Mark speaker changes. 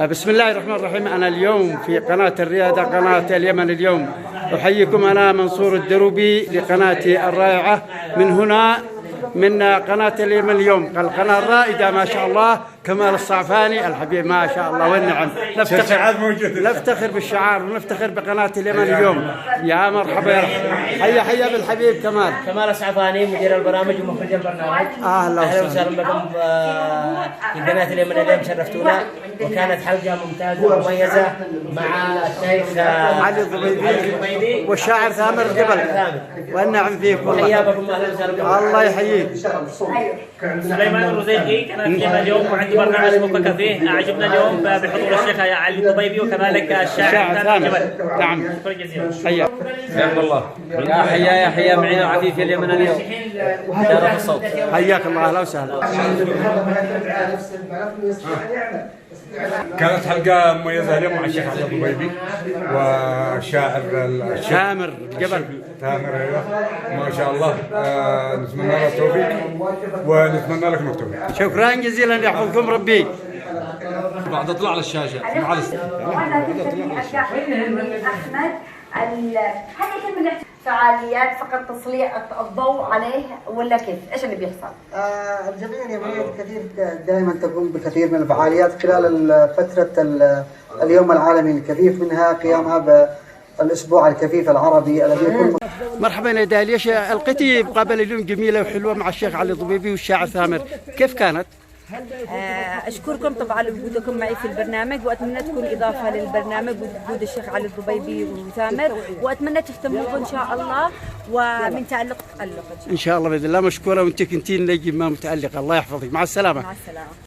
Speaker 1: بسم الله الرحمن الرحيم. أنا اليوم في قناة الريادة، قناة اليمن اليوم. أحييكم، أنا منصور الدروبي لقناتي الرائعة من هنا من قناة اليمن اليوم، القناة الرائدة ما شاء الله. كمال الصعفاني الحبيب ما شاء الله والنعم. نفتخر بالشعار ونفتخر بقناة اليمن اليوم. يا مرحبا يا حيا حيا بالحبيب كمال
Speaker 2: الصعفاني مدير البرامج ومخرج البرنامج.
Speaker 1: أهلا
Speaker 2: وسهلا بكم في قناة اليمن اليوم، شرفتونا وكانت حلقة ممتازة ومميزة مع الشيخ
Speaker 1: علي الضبيبي والشاعر ثامر الجبل. والنعم فيك والله.
Speaker 2: حياكم اهلا وسهلا.
Speaker 1: الله يحييك.
Speaker 3: سليمان الرزيقي كان في اليوم وعندي برنامج اسمه كافيه. اعجبنا اليوم بحضور الشيخ علي الضبيبي وكذلك الشاعر ثامر.
Speaker 1: نعم
Speaker 3: شكرا جزيلا.
Speaker 1: حياك
Speaker 4: الله. يا حيا معين العفيف اليمن اليوم. شرف الصوت.
Speaker 1: حياك الله اهلا وسهلا.
Speaker 5: كانت حلقة مميزة اليوم مع الشيخ علي الضبيبي والشاعر
Speaker 1: ثامر الجبل.
Speaker 5: ثامر ما شاء الله. نتمنى له التوفيق ونتمنى لكم التوفيق.
Speaker 1: شكرا جزيلا، يحفظكم ربي.
Speaker 5: بعد اطلع على الشاشة
Speaker 6: وانا احمد هذه كلمه فعاليات فقط تسليط الضوء عليه ولا كيف؟ ايش اللي بيحصل؟
Speaker 7: الجمعية اليمنية الكثير دائما تقوم بكثير من الفعاليات خلال فترة اليوم العالمي للكفيف، منها قيامها بالأسبوع الكفيف العربي الذي يكون.
Speaker 1: مرحبا يا داليش، القيتي مقابلة اليوم جميلة وحلوة مع الشيخ علي الضبيبي والشاعر ثامر، كيف كانت؟
Speaker 8: أشكركم طبعا لوجودكم معي في البرنامج، وأتمنى تكون إضافة للبرنامج وجود الشيخ علي الضبيبي وثامر، وأتمنى تهتموا إن شاء الله ومن تألق
Speaker 1: إن شاء الله بإذن الله. مشكورة، وأنت كنتين نجم ما متألقة. الله يحفظك، مع السلامة.
Speaker 8: مع السلامة.